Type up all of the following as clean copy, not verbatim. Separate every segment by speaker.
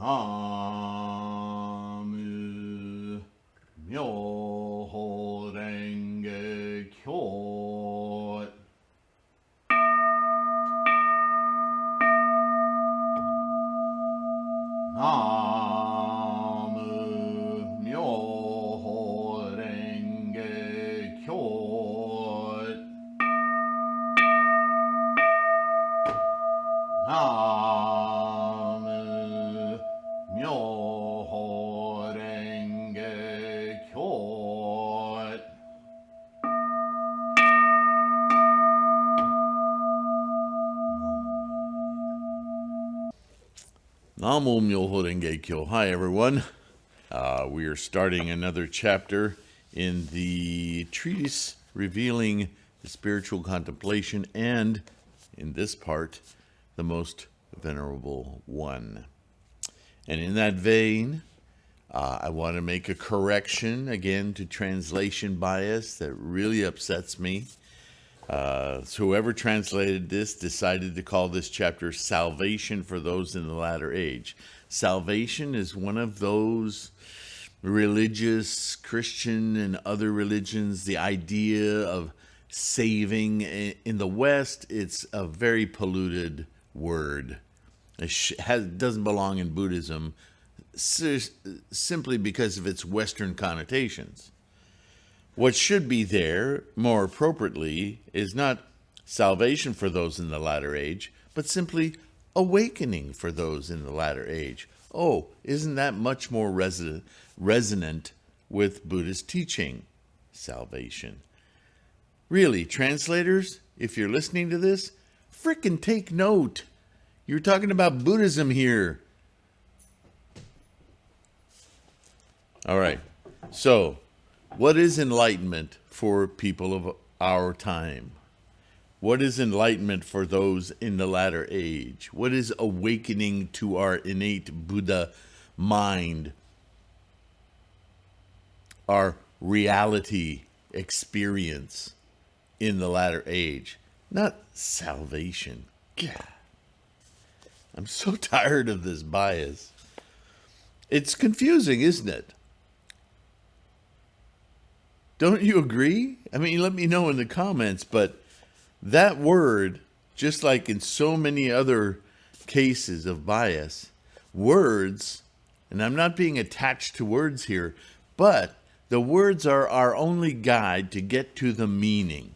Speaker 1: Namu Myoho Renge Kyo. Namu Myoho Renge Kyo. Namu Myoho Renge Kyo. Namo Myoho Renge Kyo. Hi, everyone. We are starting another chapter in the treatise revealing the spiritual contemplation and, in this part, the Most Venerable One. And in that vein, I want to make a correction again to translation bias that really upsets me. So whoever translated this decided to call this chapter Salvation for Those in the Latter Age. Salvation is one of those religious, Christian and other religions, the idea of saving. In the West, it's a very polluted word. It doesn't belong in Buddhism simply because of its Western connotations. What should be there, more appropriately, is not salvation for those in the latter age, but simply awakening for those in the latter age. Oh, isn't that much more resonant with Buddhist teaching? Salvation. Really, translators, if you're listening to this, frickin' take note. You're talking about Buddhism here. All right, so what is enlightenment for people of our time? What is enlightenment for those in the latter age? What is awakening to our innate Buddha mind? Our reality experience in the latter age, not salvation. God, I'm so tired of this bias. It's confusing, isn't it? Don't you agree? I mean, let me know in the comments, but that word, just like in so many other cases of bias, words, and I'm not being attached to words here, but the words are our only guide to get to the meaning.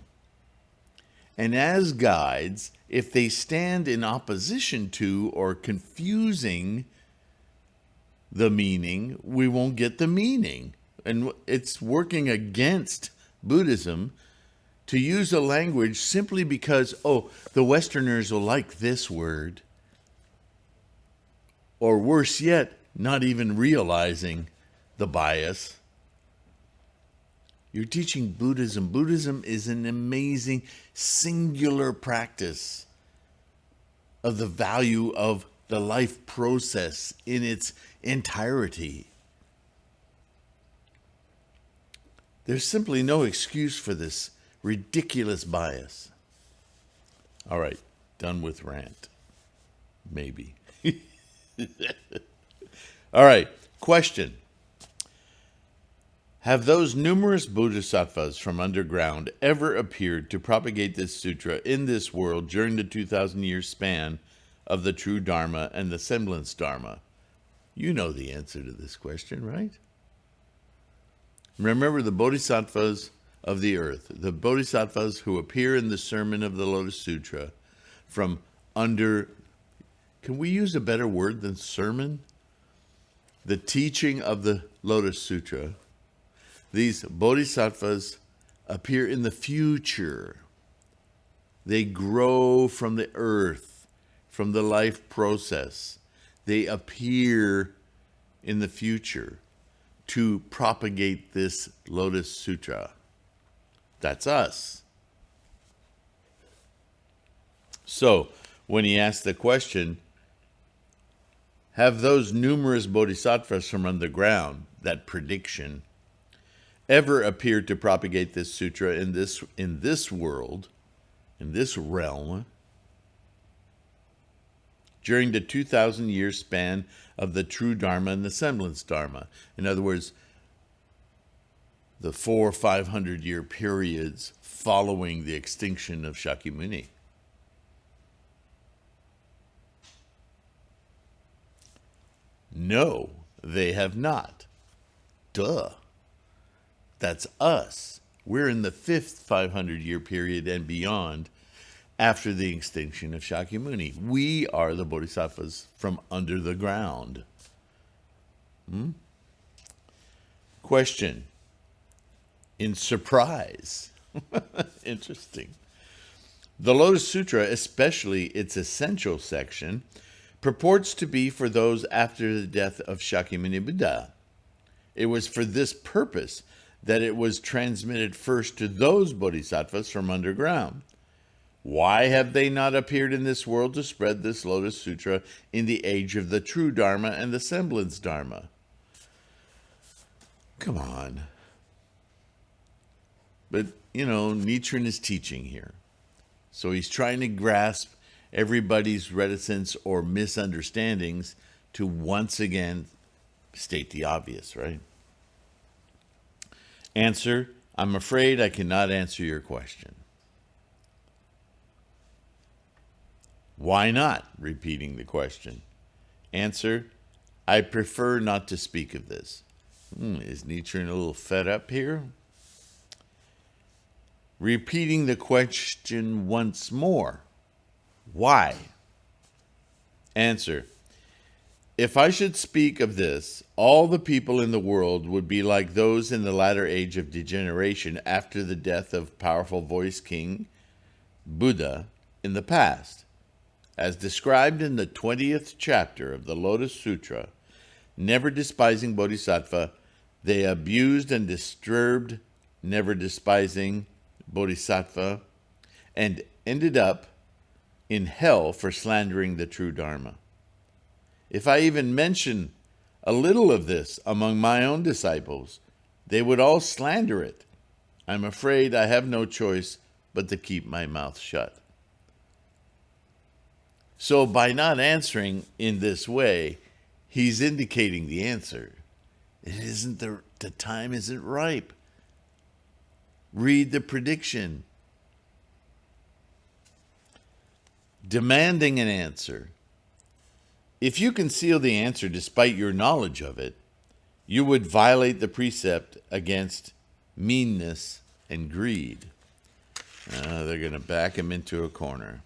Speaker 1: And as guides, if they stand in opposition to or confusing the meaning, we won't get the meaning. And it's working against Buddhism to use a language simply because, oh, the Westerners will like this word. Or worse yet, not even realizing the bias. You're teaching Buddhism. Buddhism is an amazing singular practice of the value of the life process in its entirety. There's simply no excuse for this ridiculous bias. All right, done with rant. Maybe. All right, question. Have those numerous bodhisattvas from underground ever appeared to propagate this sutra in this world during the 2,000-year span of the true Dharma and the semblance Dharma? You know the answer to this question, right? Remember the bodhisattvas of the earth, the bodhisattvas who appear in the sermon of the Lotus Sutra from under, can we use a better word than sermon? The teaching of the Lotus Sutra. These bodhisattvas appear in the future. They grow from the earth, from the life process. They appear in the future to propagate this Lotus Sutra. That's us. So, when he asked the question, have those numerous bodhisattvas from underground, that prediction, ever appeared to propagate this sutra in this world, in this realm, during the 2,000-year span of the true Dharma and the semblance Dharma. In other words, the 400 or 500-year periods following the extinction of Shakyamuni. No, they have not. Duh. That's us. We're in the 5th 500-year period and beyond after the extinction of Shakyamuni. We are the bodhisattvas from under the ground. Question. In surprise. Interesting. The Lotus Sutra, especially its essential section, purports to be for those after the death of Shakyamuni Buddha. It was for this purpose that it was transmitted first to those bodhisattvas from underground. Why have they not appeared in this world to spread this Lotus Sutra in the age of the true Dharma and the semblance Dharma? Come on. But, Nichiren is teaching here. So he's trying to grasp everybody's reticence or misunderstandings to once again state the obvious, right? Answer, I'm afraid I cannot answer your question. Why not? Repeating the question. Answer, I prefer not to speak of this. Is Nichiren a little fed up here? Repeating the question once more. Why? Answer, if I should speak of this, all the people in the world would be like those in the latter age of degeneration after the death of powerful voice king Buddha in the past. As described in the 20th chapter of the Lotus Sutra, never despising bodhisattva, they abused and disturbed never despising bodhisattva and ended up in hell for slandering the true Dharma. If I even mention a little of this among my own disciples, they would all slander it. I'm afraid I have no choice but to keep my mouth shut. So by not answering in this way, he's indicating the answer. It isn't the time isn't ripe. Read the prediction. Demanding an answer. If you conceal the answer despite your knowledge of it, you would violate the precept against meanness and greed. They're going to back him into a corner.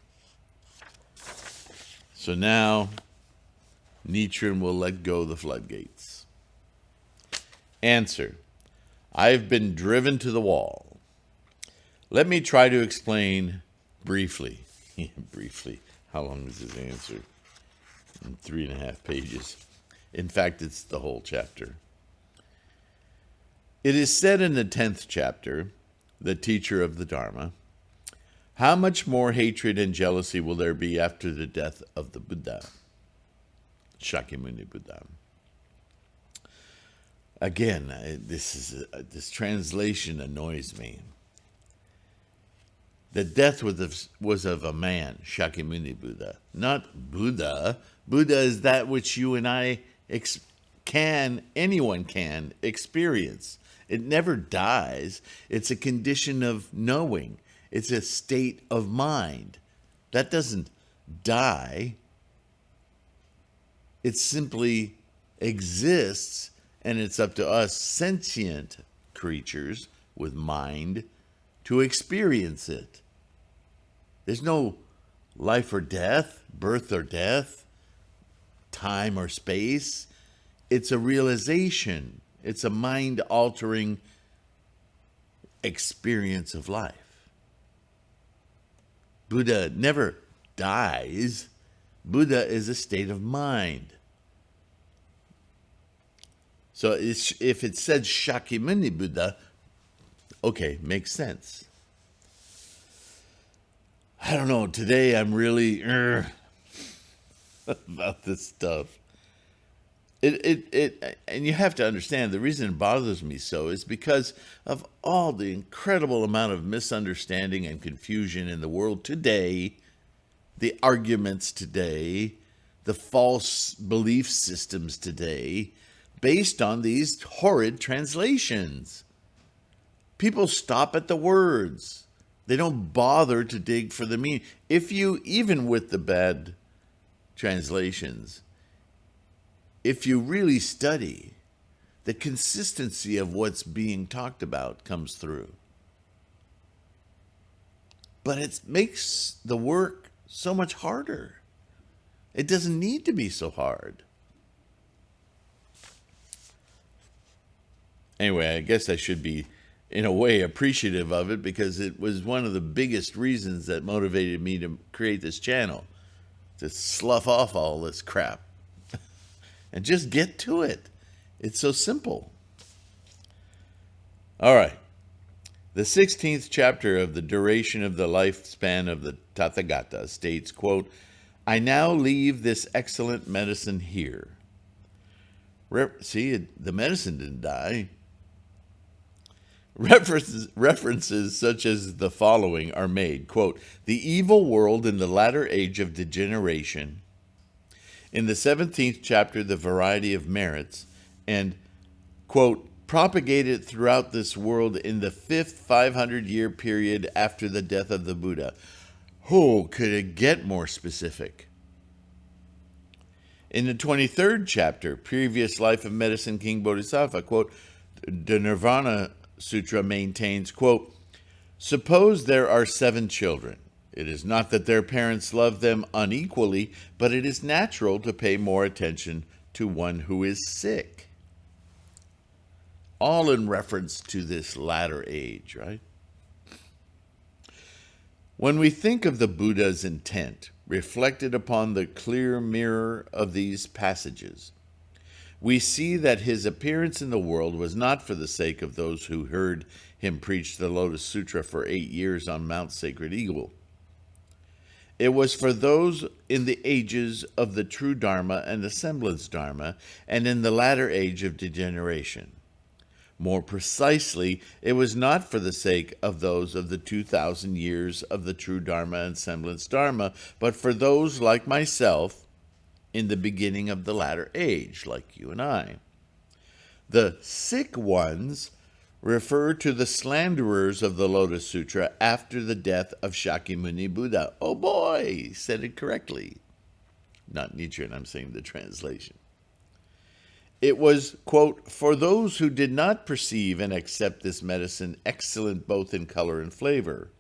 Speaker 1: So now, Nichiren will let go the floodgates. Answer. I've been driven to the wall. Let me try to explain briefly. Briefly. How long is his answer? 3.5 pages. In fact, it's the whole chapter. It is said in the 10th chapter, the teacher of the Dharma, how much more hatred and jealousy will there be after the death of the Buddha, Shakyamuni Buddha? Again, this translation annoys me. The death was of a man, Shakyamuni Buddha, not Buddha. Buddha is that which you and I anyone can experience. It never dies. It's a condition of knowing. It's a state of mind. That doesn't die. It simply exists, and it's up to us sentient creatures with mind to experience it. There's no life or death, birth or death, time or space. It's a realization. It's a mind-altering experience of life. Buddha never dies. Buddha is a state of mind. So if it said Shakyamuni Buddha, okay, makes sense. I don't know, today I'm really about this stuff. And you have to understand, the reason it bothers me so is because of all the incredible amount of misunderstanding and confusion in the world today, the arguments today, the false belief systems today based on these horrid translations. People stop at the words. They don't bother to dig for the meaning. Even with the bad translations, if you really study, the consistency of what's being talked about comes through. But it makes the work so much harder. It doesn't need to be so hard. Anyway, I guess I should be, in a way, appreciative of it, because it was one of the biggest reasons that motivated me to create this channel, to slough off all this crap and just get to it. It's so simple. All right. The 16th chapter of the duration of the lifespan of the Tathagata states, quote, "I now leave this excellent medicine here." The medicine didn't die. References such as the following are made, quote, "The evil world in the latter age of degeneration." In the 17th chapter, the variety of merits, and, quote, "propagated throughout this world in the 5th 500-year period after the death of the Buddha." Oh, could it get more specific? In the 23rd chapter, Previous Life of Medicine King Bodhisattva, quote, the Nirvana Sutra maintains, quote, "Suppose there are 7 children. It is not that their parents love them unequally, but it is natural to pay more attention to one who is sick." All in reference to this latter age, right? When we think of the Buddha's intent reflected upon the clear mirror of these passages, we see that his appearance in the world was not for the sake of those who heard him preach the Lotus Sutra for 8 years on Mount Sacred Eagle. It was for those in the ages of the true Dharma and the semblance Dharma, and in the latter age of degeneration. More precisely, it was not for the sake of those of the 2,000 years of the true Dharma and semblance Dharma, but for those like myself in the beginning of the latter age, like you and I. The sick ones refer to the slanderers of the Lotus Sutra after the death of Shakyamuni Buddha. Oh boy, he said it correctly. Not Nichiren, I'm saying the translation. It was, quote, "for those who did not perceive and accept this medicine excellent both in color and flavor,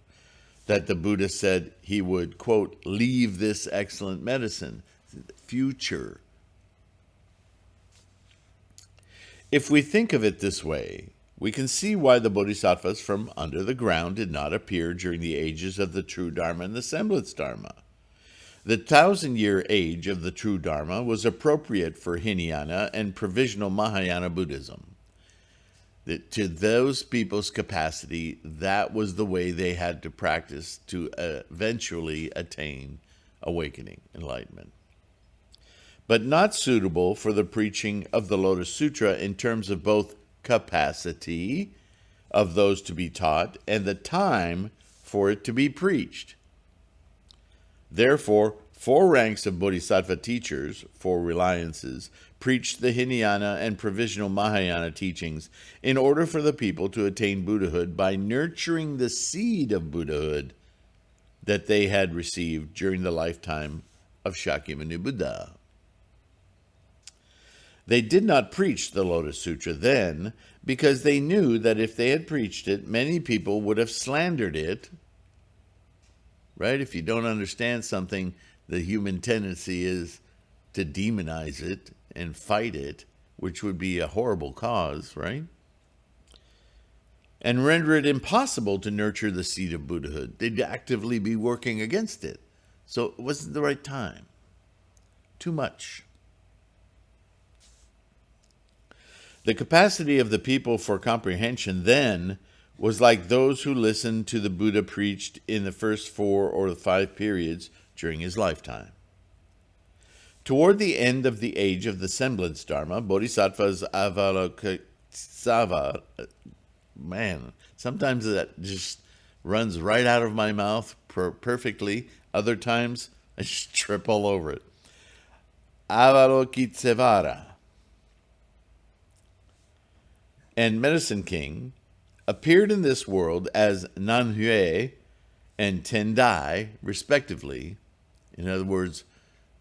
Speaker 1: that the Buddha said he would, quote, leave this excellent medicine." Future. If we think of it this way, we can see why the bodhisattvas from under the ground did not appear during the ages of the true Dharma and the semblance Dharma. The 1,000-year age of the true Dharma was appropriate for Hinayana and provisional Mahayana Buddhism. To those people's capacity, that was the way they had to practice to eventually attain awakening, enlightenment. But not suitable for the preaching of the Lotus Sutra in terms of both capacity of those to be taught and the time for it to be preached. Therefore, 4 ranks of bodhisattva teachers, 4 reliances, preached the Hinayana and provisional Mahayana teachings in order for the people to attain Buddhahood by nurturing the seed of Buddhahood that they had received during the lifetime of Shakyamuni Buddha. They did not preach the Lotus Sutra then because they knew that if they had preached it, many people would have slandered it. Right? If you don't understand something, the human tendency is to demonize it and fight it, which would be a horrible cause, right? And render it impossible to nurture the seed of Buddhahood. They'd actively be working against it. So it wasn't the right time. Too much. The capacity of the people for comprehension then was like those who listened to the Buddha preached in the first 4 or 5 periods during his lifetime. Toward the end of the age of the semblance Dharma, Bodhisattvas Avalokitesava, man, sometimes that just runs right out of my mouth perfectly. Other times, I just trip all over it. Avalokitesvara, and Medicine King appeared in this world as Nanhue and Tendai, respectively. In other words,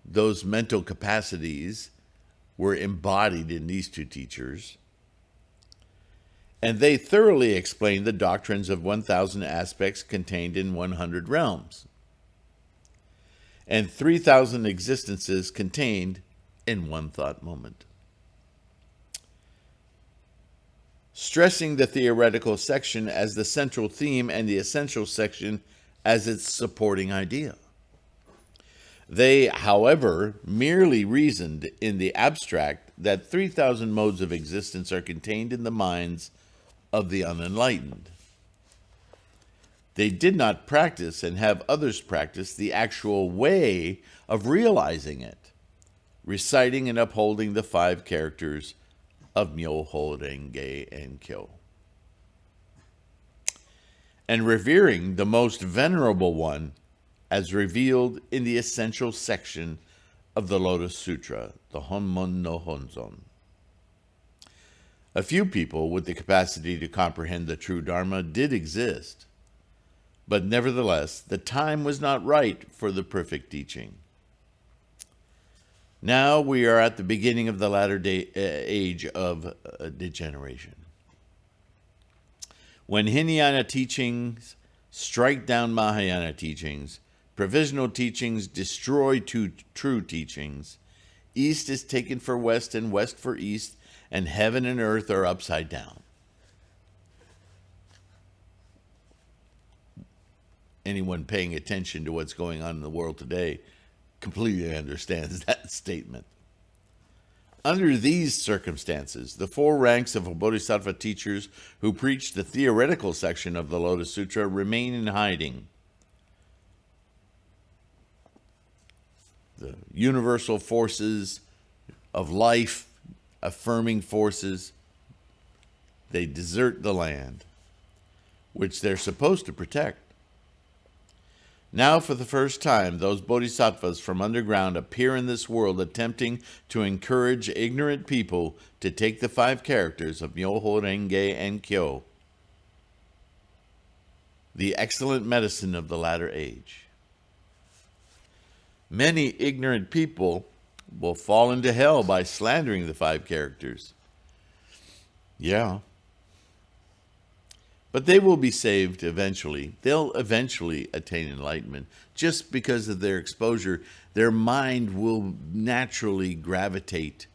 Speaker 1: those mental capacities were embodied in these two teachers. And they thoroughly explained the doctrines of 1,000 aspects contained in 100 realms, and 3,000 existences contained in one thought moment, stressing the theoretical section as the central theme and the essential section as its supporting idea. They, however, merely reasoned in the abstract that 3,000 modes of existence are contained in the minds of the unenlightened. They did not practice and have others practice the actual way of realizing it, reciting and upholding the 5 characters of Myoho Renge and Kyo, and revering the Most Venerable One as revealed in the essential section of the Lotus Sutra, the Honmon no Honzon. A few people with the capacity to comprehend the true Dharma did exist, but nevertheless, the time was not right for the perfect teaching. Now we are at the beginning of the latter age of degeneration, when Hinayana teachings strike down Mahayana teachings, provisional teachings destroy true teachings, East is taken for West and West for East, and heaven and earth are upside down. Anyone paying attention to what's going on in the world today completely understands that statement. Under these circumstances, the 4 ranks of Bodhisattva teachers who preach the theoretical section of the Lotus Sutra remain in hiding. The universal forces of life, affirming forces, they desert the land, which they're supposed to protect. Now, for the first time, those bodhisattvas from underground appear in this world, attempting to encourage ignorant people to take the 5 characters of Myoho Renge and Kyo, the excellent medicine of the latter age. Many ignorant people will fall into hell by slandering the 5 characters. Yeah. But they will be saved eventually. They'll eventually attain enlightenment. Just because of their exposure, their mind will naturally gravitate,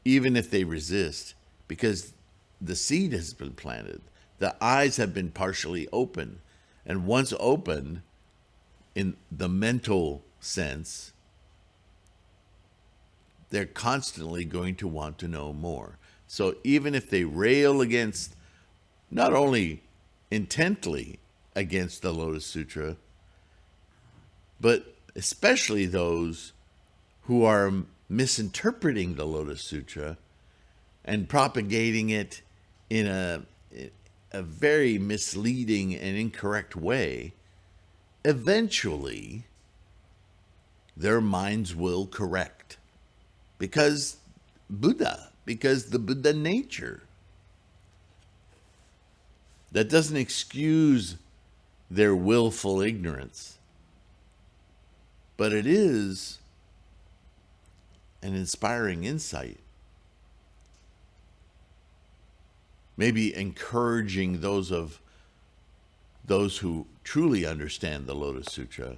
Speaker 1: even if they resist, because the seed has been planted. The eyes have been partially open. And once open, in the mental sense, they're constantly going to want to know more. So even if they rail against, not only intently against the Lotus Sutra, but especially those who are misinterpreting the Lotus Sutra and propagating it in a very misleading and incorrect way, eventually their minds will correct. Because the Buddha nature. That doesn't excuse their willful ignorance, but it is an inspiring insight. Maybe encouraging those who truly understand the Lotus Sutra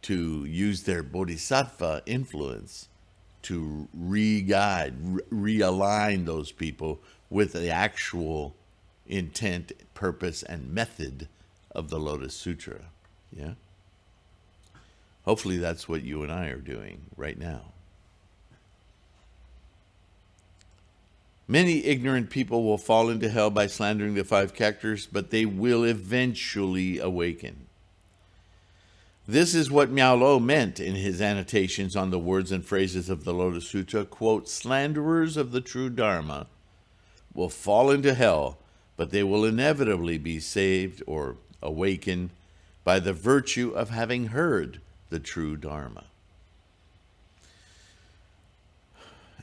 Speaker 1: to use their bodhisattva influence to re-guide, realign those people with the actual intent, purpose, and method of the Lotus Sutra. Yeah? Hopefully that's what you and I are doing right now. Many ignorant people will fall into hell by slandering the 5 characters, but they will eventually awaken. This is what Miao Lo meant in his annotations on the words and phrases of the Lotus Sutra. Quote, slanderers of the true Dharma will fall into hell, but they will inevitably be saved or awakened by the virtue of having heard the true Dharma.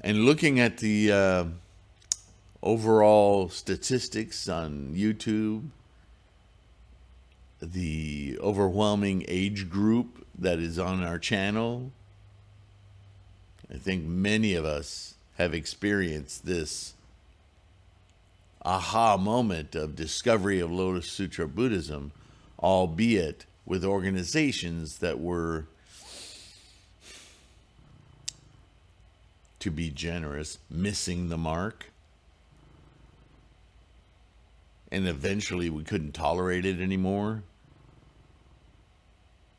Speaker 1: And looking at the overall statistics on YouTube, the overwhelming age group that is on our channel, I think many of us have experienced this aha moment of discovery of Lotus Sutra Buddhism, albeit with organizations that were, to be generous, missing the mark. And eventually we couldn't tolerate it anymore.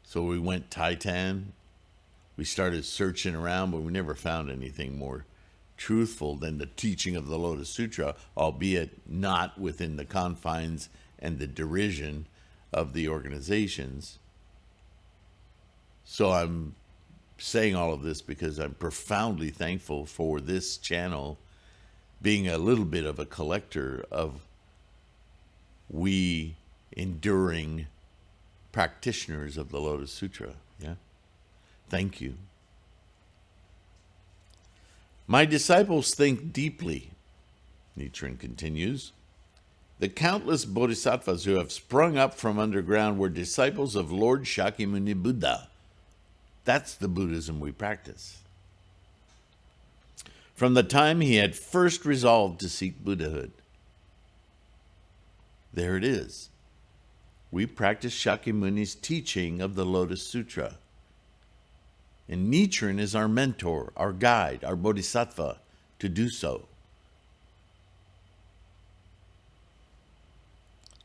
Speaker 1: So we went Titan. We started searching around, but we never found anything more truthful than the teaching of the Lotus Sutra, albeit not within the confines and the derision of the organizations. So I'm saying all of this because I'm profoundly thankful for this channel being a little bit of a collector of we enduring practitioners of the Lotus Sutra. Yeah. Thank you. My disciples think deeply, Nichiren continues. The countless bodhisattvas who have sprung up from underground were disciples of Lord Shakyamuni Buddha. That's the Buddhism we practice. From the time he had first resolved to seek Buddhahood. There it is. We practice Shakyamuni's teaching of the Lotus Sutra. And Nichiren is our mentor, our guide, our bodhisattva to do so.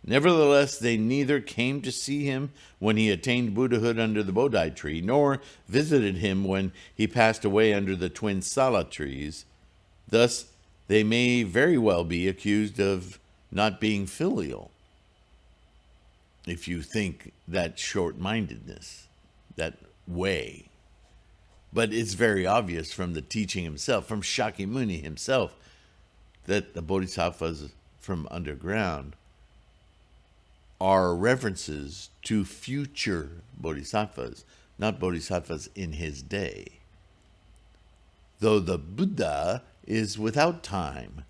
Speaker 1: Nevertheless, they neither came to see him when he attained Buddhahood under the Bodhi tree, nor visited him when he passed away under the twin Sala trees. Thus, they may very well be accused of not being filial, if you think that short-mindedness, that way. But it's very obvious from the teaching himself, from Shakyamuni himself, that the bodhisattvas from underground are references to future bodhisattvas, not bodhisattvas in his day. Though the Buddha is without time,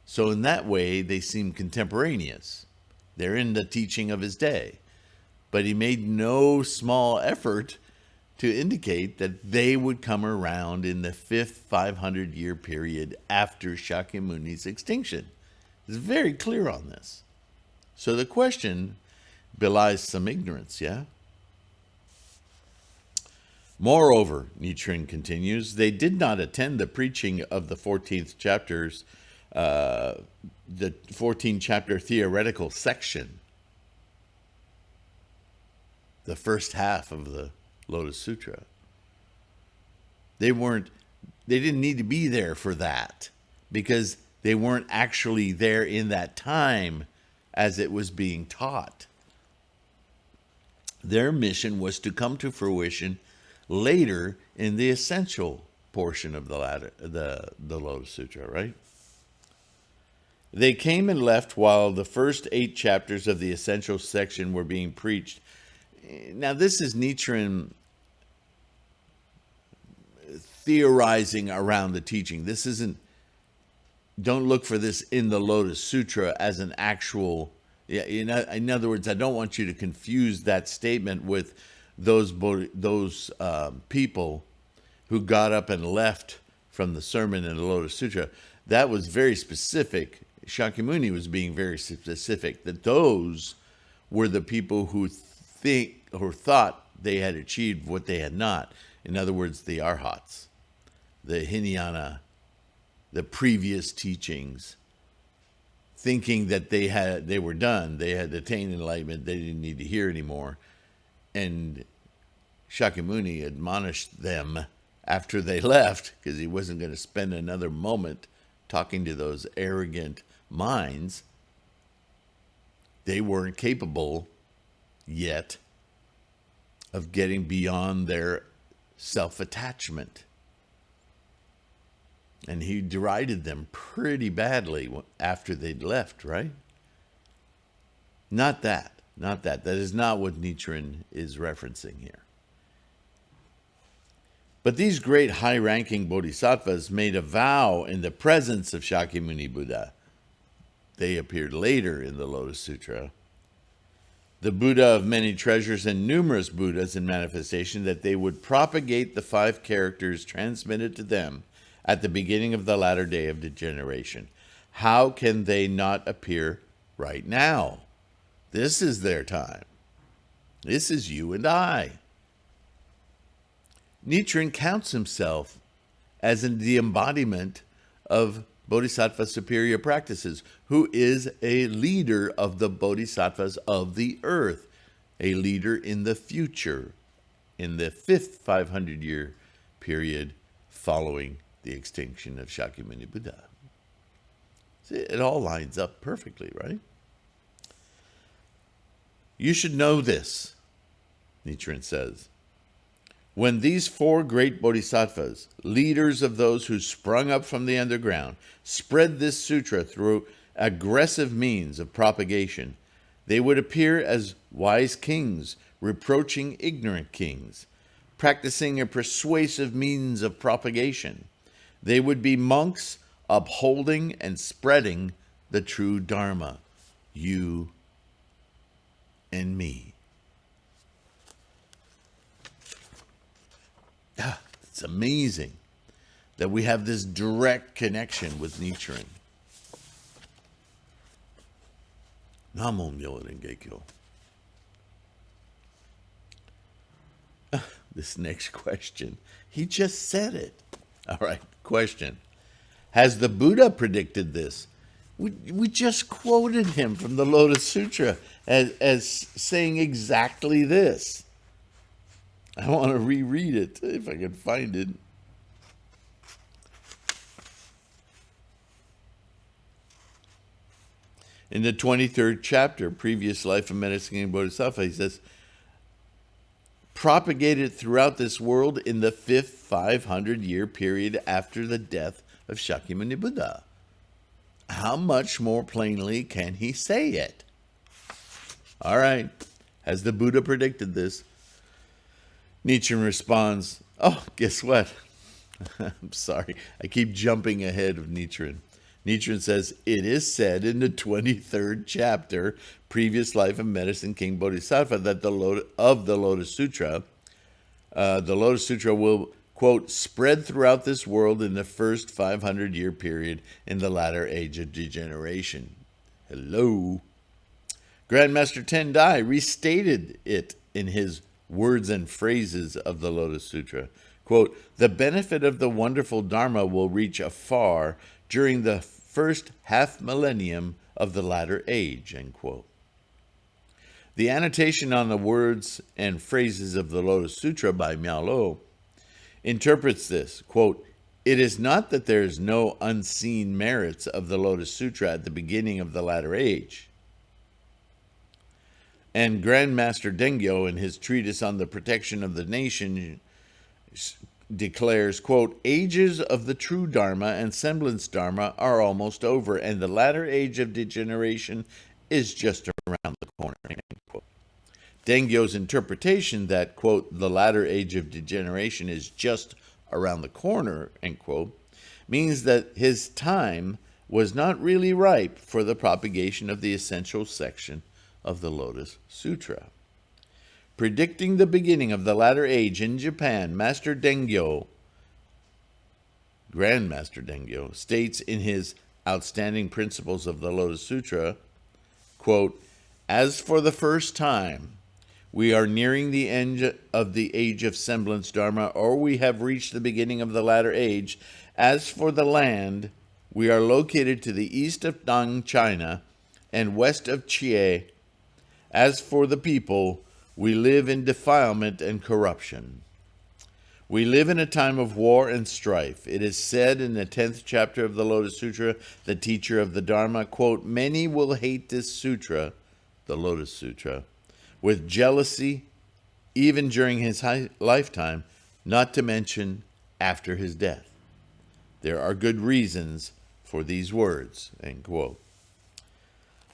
Speaker 1: so in that way they seem contemporaneous. They're in the teaching of his day. But he made no small effort to indicate that they would come around in the 5th 500-year period after Shakyamuni's extinction. He's very clear on this. So the question belies some ignorance, yeah? Moreover, Nichiren continues, they did not attend the preaching of the 14th chapters, the 14-chapter theoretical section, the first half of the Lotus Sutra. They didn't need to be there for that because they weren't actually there in that time as it was being taught. Their mission was to come to fruition later in the essential portion of the Lotus Sutra, right? They came and left while the first 8 chapters of the essential section were being preached. Now, this is Nichiren theorizing around the teaching. This isn't, don't look for this in the Lotus Sutra as an actual, in other words, I don't want you to confuse that statement with those people who got up and left from the sermon in the Lotus Sutra. That was very specific. Shakyamuni was being very specific that those were the people who thought they had achieved what they had not. In other words, the arhats, the Hinayana, the previous teachings, thinking that they were done, they had attained enlightenment, they didn't need to hear anymore. And Shakyamuni admonished them after they left, because he wasn't going to spend another moment talking to those arrogant minds. They weren't capable yet of getting beyond their self-attachment. And he derided them pretty badly after they'd left, right? Not that. That is not what Nichiren is referencing here. But these great high-ranking bodhisattvas made a vow in the presence of Shakyamuni Buddha. They appeared later in the Lotus Sutra. The Buddha of many treasures and numerous Buddhas in manifestation, that they would propagate the 5 characters transmitted to them at the beginning of the latter day of degeneration. How can they not appear right now? This is their time. This is you and I. Nichiren counts himself as in the embodiment of Bodhisattva superior practices, who is a leader of the Bodhisattvas of the earth, a leader in the future, in the 5th 500-year period following the extinction of Shakyamuni Buddha. See, it all lines up perfectly, right? You should know this, Nichiren says. When these 4 great bodhisattvas, leaders of those who sprung up from the underground, spread this sutra through aggressive means of propagation, they would appear as wise kings reproaching ignorant kings, practicing a persuasive means of propagation. They would be monks upholding and spreading the true Dharma, you and me. It's amazing that we have this direct connection with Nichiren. Namo Myoho Renge Kyo. This next question, he just said it. All right, question. Has the Buddha predicted this? We just quoted him from the Lotus Sutra as saying exactly this. I want to reread it, if I can find it. In the 23rd chapter, Previous Life of Medicine King Bodhisattva, he says, propagated throughout this world in the 5th 500-year period after the death of Shakyamuni Buddha. How much more plainly can he say it? All right. Has the Buddha predicted this? Nichiren responds, oh, guess what? I'm sorry. I keep jumping ahead of Nichiren. Nichiren says, it is said in the 23rd chapter, Previous Life of Medicine King Bodhisattva, that the Lotus Sutra will, quote, spread throughout this world in the first 500-year period in the latter age of degeneration. Hello. Grandmaster Tendai restated it in his Words and Phrases of the Lotus Sutra. Quote, the benefit of the wonderful Dharma will reach afar during the first half millennium of the latter age, end quote. The annotation on the Words and Phrases of the Lotus Sutra by Miao Lo interprets this, quote, it is not that there is no unseen merits of the Lotus Sutra at the beginning of the latter age. And Grandmaster Dengyo, in his treatise on the protection of the nation, declares, quote, ages of the true Dharma and semblance Dharma are almost over, and the latter age of degeneration is just around the corner, end quote. Dengyo's interpretation that, quote, the latter age of degeneration is just around the corner, end quote, means that his time was not really ripe for the propagation of the essential section of the Lotus Sutra. Predicting the beginning of the latter age in Japan, Grandmaster Dengyo, states in his Outstanding Principles of the Lotus Sutra, quote, as for the first time, we are nearing the end of the age of semblance Dharma, or we have reached the beginning of the latter age. As for the land, we are located to the east of Dang, China, and west of Chie. As for the people, we live in defilement and corruption. We live in a time of war and strife. It is said in the 10th chapter of the Lotus Sutra, the teacher of the Dharma, quote, many will hate this sutra, the Lotus Sutra, with jealousy, even during his lifetime, not to mention after his death. There are good reasons for these words, end quote.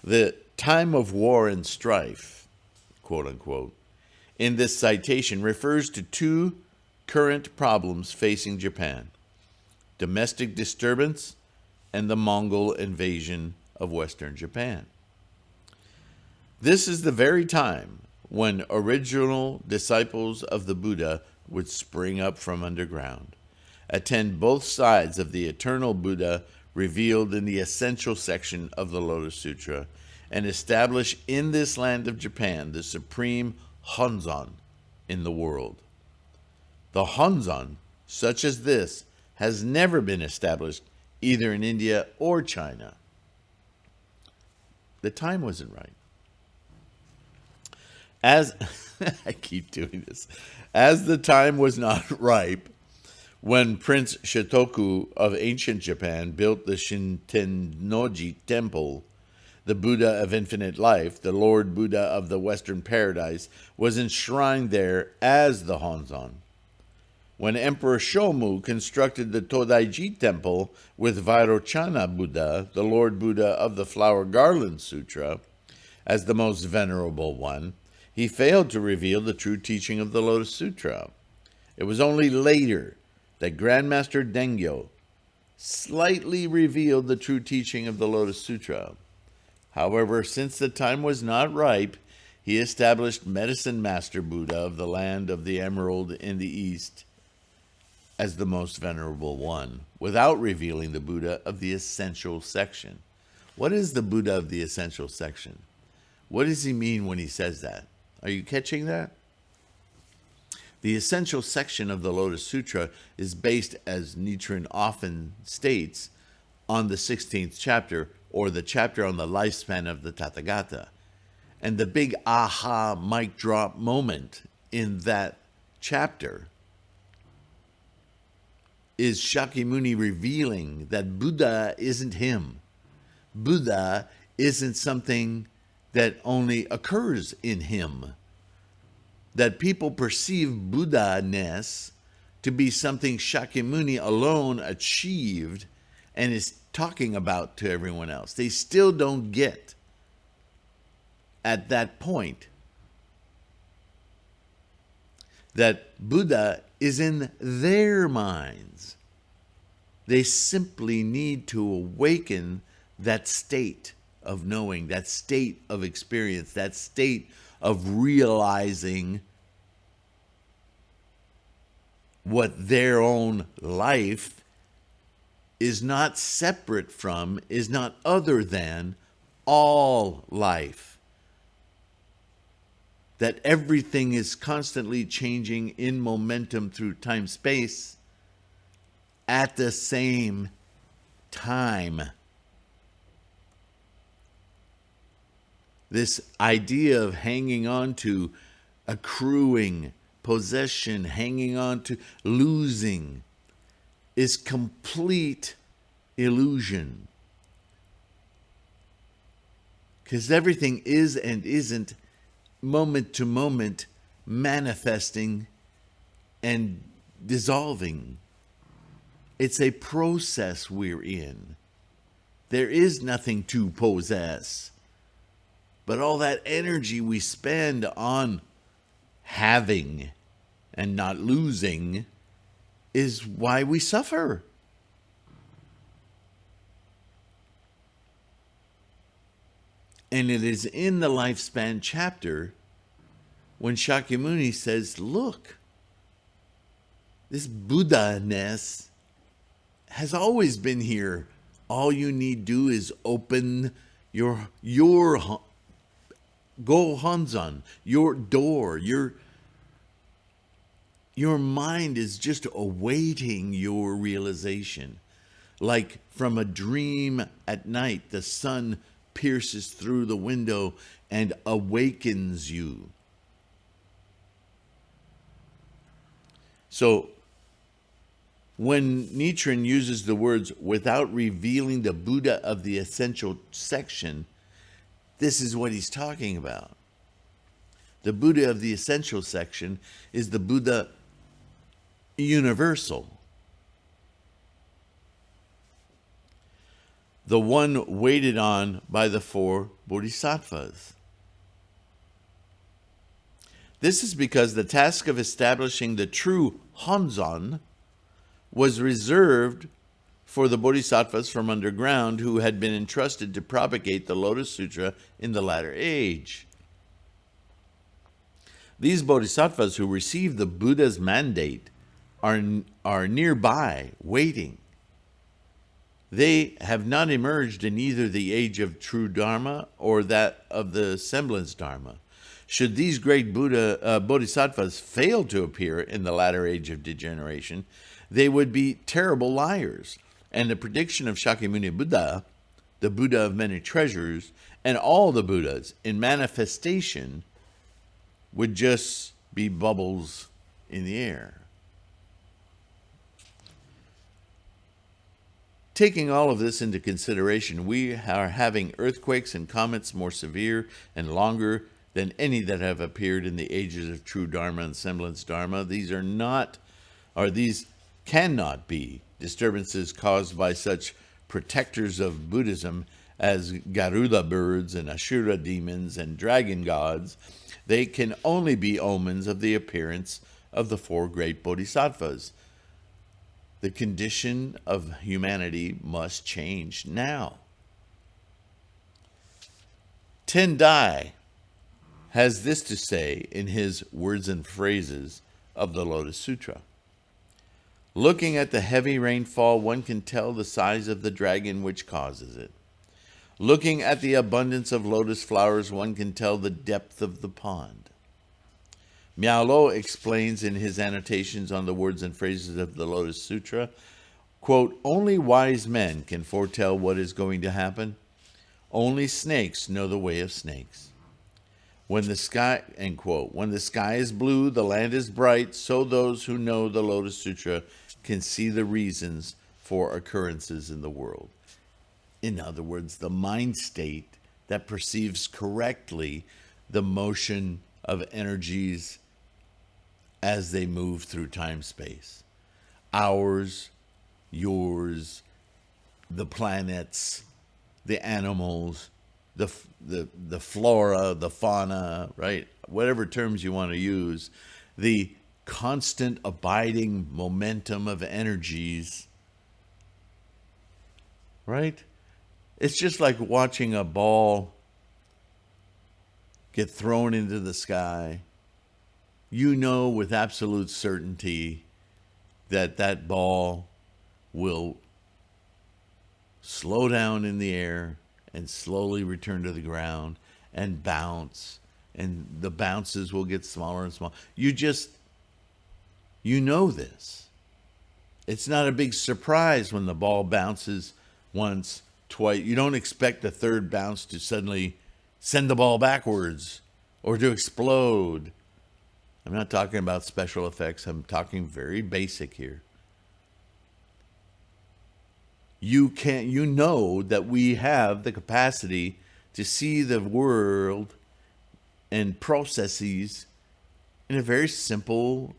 Speaker 1: The time of war and strife, quote unquote, in this citation refers to 2 current problems facing Japan: domestic disturbance and the Mongol invasion of Western Japan. This is the very time when original disciples of the Buddha would spring up from underground, attend both sides of the eternal Buddha revealed in the essential section of the Lotus Sutra, and establish in this land of Japan the supreme Honzon in the world. The Honzon, such as this, has never been established either in India or China. The time wasn't right. As I keep doing this, as the time was not ripe, when Prince Shotoku of ancient Japan built the Shintennoji Temple, the Buddha of infinite life, the Lord Buddha of the Western Paradise, was enshrined there as the Honzon. When Emperor Shomu constructed the Todaiji Temple with Vairochana Buddha, the Lord Buddha of the Flower Garland Sutra, as the Most Venerable One, he failed to reveal the true teaching of the Lotus Sutra. It was only later that Grandmaster Dengyo slightly revealed the true teaching of the Lotus Sutra. However, since the time was not ripe, he established Medicine Master Buddha of the land of the Emerald in the East as the Most Venerable One, without revealing the Buddha of the essential section. What is the Buddha of the essential section? What does he mean when he says that? Are you catching that? The essential section of the Lotus Sutra is based, as Nichiren often states, on the 16th chapter, or the chapter on the lifespan of the Tathagata. And the big aha mic drop moment in that chapter is Shakyamuni revealing that Buddha isn't him. Buddha isn't something that only occurs in him. That people perceive Buddha-ness to be something Shakyamuni alone achieved and is talking about to everyone else. They still don't get at that point that Buddha is in their minds. They simply need to awaken that state of knowing, that state of experience, that state of realizing what their own life is not separate from, is not other than all life. That everything is constantly changing in momentum through time-space at the same time. This idea of hanging on to accruing, possession, hanging on to losing, is complete illusion. Because everything is and isn't moment to moment manifesting and dissolving. It's a process we're in. There is nothing to possess. But all that energy we spend on having and not losing is why we suffer. And it is in the lifespan chapter when Shakyamuni says, look, this Buddha-ness has always been here. All you need do is open your Go Honzon, your door, your mind is just awaiting your realization. Like from a dream at night, the sun pierces through the window and awakens you. So, when Nichiren uses the words without revealing the Buddha of the essential section, this is what he's talking about. The Buddha of the essential section is the Buddha universal. The one waited on by the four bodhisattvas. This is because the task of establishing the true Honzon was reserved for the bodhisattvas from underground who had been entrusted to propagate the Lotus Sutra in the latter age. These bodhisattvas who received the Buddha's mandate are nearby, waiting. They have not emerged in either the age of true Dharma or that of the semblance Dharma. Should these great bodhisattvas fail to appear in the latter age of degeneration, they would be terrible liars, and the prediction of Shakyamuni Buddha, the Buddha of many treasures, and all the Buddhas in manifestation would just be bubbles in the air. Taking all of this into consideration, we are having earthquakes and comets more severe and longer than any that have appeared in the ages of true Dharma and semblance Dharma. These cannot be disturbances caused by such protectors of Buddhism as Garuda birds and Ashura demons and dragon gods. They can only be omens of the appearance of the four great bodhisattvas. The condition of humanity must change now. Tendai has this to say in his Words and Phrases of the Lotus Sutra. Looking at the heavy rainfall, one can tell the size of the dragon which causes it. Looking at the abundance of lotus flowers, one can tell the depth of the pond. Miao Lo explains in his annotations on the Words and Phrases of the Lotus Sutra, quote, only wise men can foretell what is going to happen. Only snakes know the way of snakes. When the sky, end quote, when the sky is blue, the land is bright, so those who know the Lotus Sutra can see the reasons for occurrences in the world. In other words, the mind state that perceives correctly the motion of energies as they move through time-space. Ours, yours, the planets, the animals, the flora, the fauna, right? Whatever terms you want to use, the constant abiding momentum of energies, right? It's just like watching a ball get thrown into the sky. You know with absolute certainty that that ball will slow down in the air and slowly return to the ground and bounce, and the bounces will get smaller and smaller. You know this. It's not a big surprise when the ball bounces once, twice. You don't expect a third bounce to suddenly send the ball backwards or to explode. I'm not talking about special effects. I'm talking very basic here. You know that we have the capacity to see the world and processes in a very simple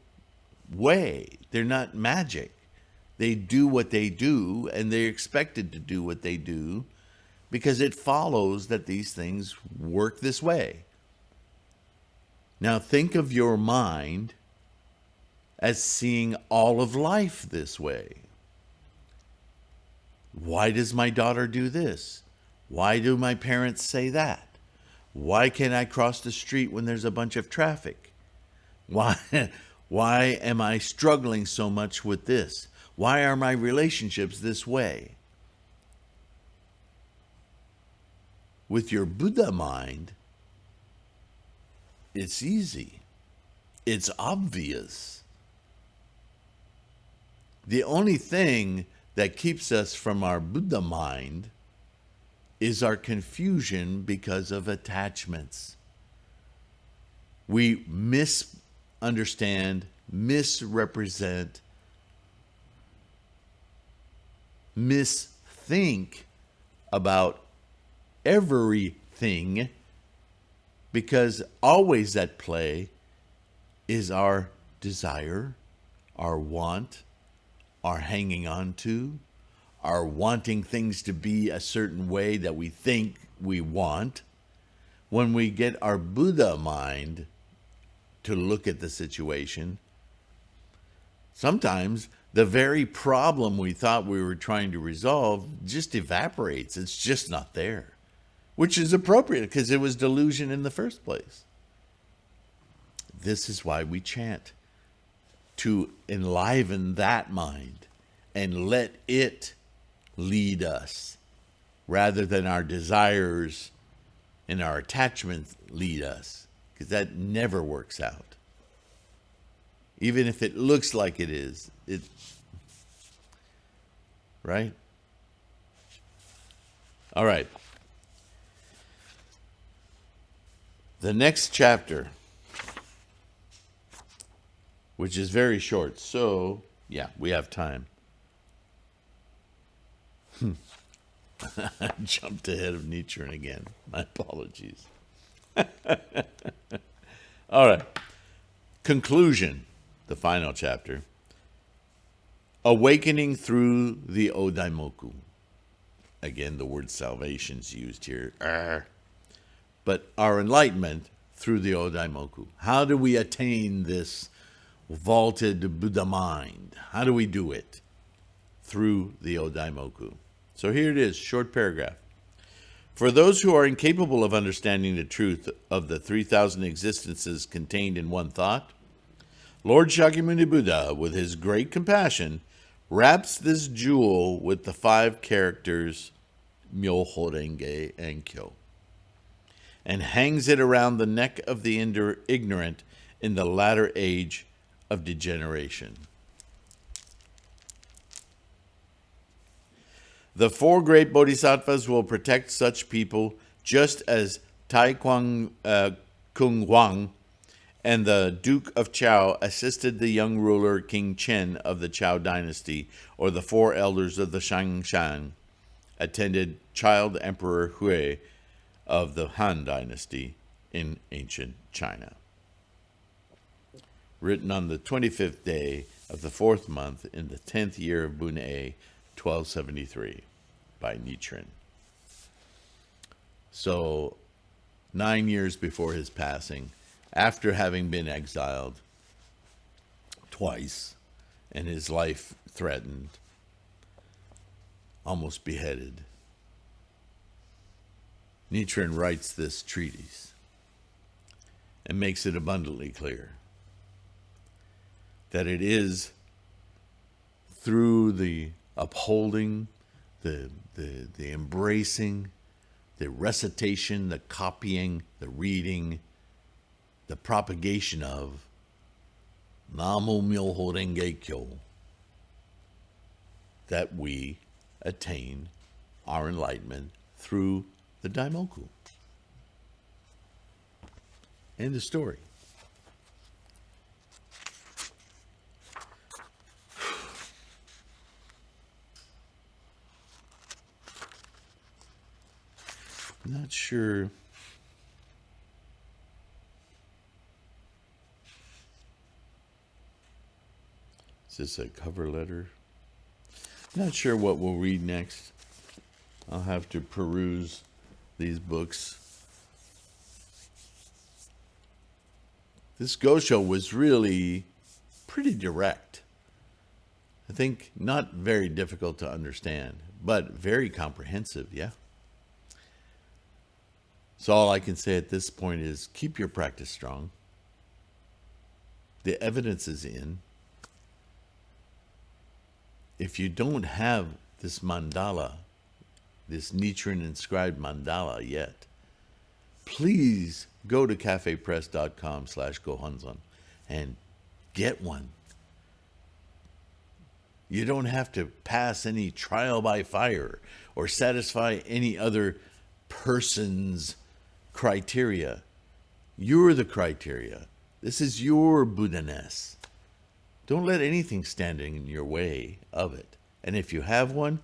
Speaker 1: way. They're not magic. They do what they do, and they're expected to do what they do because it follows that these things work this way. Now think of your mind as seeing all of life this way. Why does my daughter do this? Why do my parents say that? Why can't I cross the street when there's a bunch of traffic? Why am I struggling so much with this? Why are my relationships this way? With your Buddha mind, it's easy. It's obvious. The only thing that keeps us from our Buddha mind is our confusion because of attachments. We misunderstand, misrepresent, misthink about everything, because always at play is our desire, our want, our hanging on to, our wanting things to be a certain way that we think we want. When we get our Buddha mind to look at the situation. Sometimes the very problem we thought we were trying to resolve just evaporates. It's just not there, which is appropriate because it was delusion in the first place. This is why we chant, to enliven that mind and let it lead us rather than our desires and our attachments lead us, because that never works out. Even if it looks like it is, right? All right. The next chapter, which is very short, so yeah, we have time. I jumped ahead of Nichiren again. My apologies. All right. Conclusion, the final chapter. Awakening through the Odaimoku. Again, the word salvation is used here. But our enlightenment through the Odaimoku. How do we attain this vaulted Buddha mind? How do we do it? Through the Odaimoku. So here it is, short paragraph. For those who are incapable of understanding the truth of the 3,000 existences contained in one thought, Lord Shakyamuni Buddha, with his great compassion, wraps this jewel with the 5 characters Myoho Renge Enkyo, and hangs it around the neck of the ignorant in the latter age of degeneration. The 4 great bodhisattvas will protect such people, just as Tai Kung Huang and the Duke of Chao assisted the young ruler King Chen of the Chao dynasty, or the 4 elders of the Shangshan attended child Emperor Hui of the Han dynasty in ancient China. Written on the 25th day of the 4th month in the 10th year of Bun'ei, 1273, by Nichiren. So, 9 years before his passing, after having been exiled twice and his life threatened, almost beheaded, Nichiren writes this treatise and makes it abundantly clear that it is through the upholding, the embracing, the recitation, the copying, the reading, the propagation of Namo Myoho Renge Kyo that we attain our enlightenment through the Daimoku. End of story. Not sure. Is this a cover letter? Not sure what we'll read next. I'll have to peruse these books. This Gosho was really pretty direct. I think not very difficult to understand, but very comprehensive, yeah. So all I can say at this point is keep your practice strong. The evidence is in. If you don't have this mandala, this Nichiren inscribed mandala yet, please go to cafepress.com/gohonzon and get one. You don't have to pass any trial by fire or satisfy any other person's criteria. You're the criteria. This is your Buddha-ness. Don't let anything stand in your way of it. And if you have one,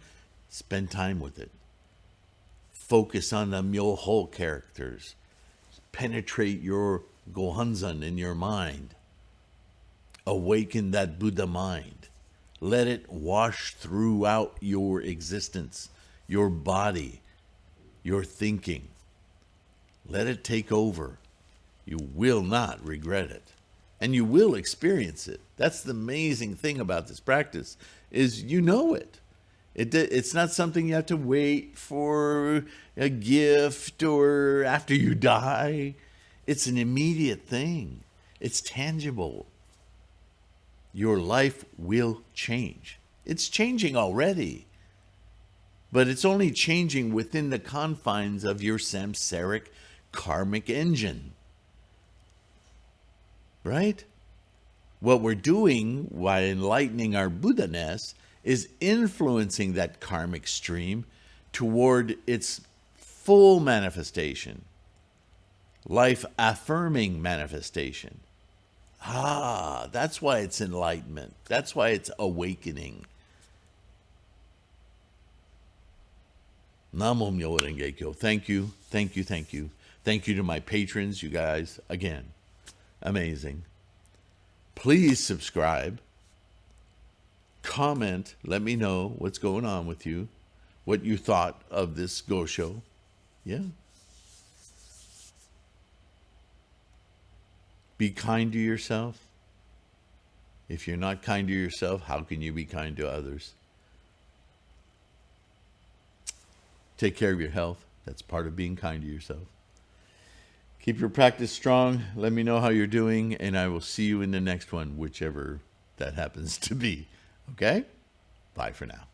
Speaker 1: spend time with it. Focus on the Myoho characters. Penetrate your Gohonzon in your mind. Awaken that Buddha mind. Let it wash throughout your existence, your body, your thinking. Let it take over. You will not regret it. and you will experience it. That's the amazing thing about this practice, is you know it. It's not something you have to wait for a gift or after you die. It's an immediate thing. It's tangible. Your life will change. It's changing already. But it's only changing within the confines of your samsaric karmic engine. Right? What we're doing while enlightening our Buddha-ness is influencing that karmic stream toward its full manifestation, life-affirming manifestation. That's why it's enlightenment. That's why it's awakening. Namo Myoho Renge Kyo. Thank you, thank you, thank you. Thank you to my patrons, you guys. Again, amazing. Please subscribe. Comment. Let me know what's going on with you. What you thought of this Gosho. Yeah. Be kind to yourself. If you're not kind to yourself, how can you be kind to others? Take care of your health. That's part of being kind to yourself. Keep your practice strong. Let me know how you're doing, and I will see you in the next one, whichever that happens to be. Okay? Bye for now.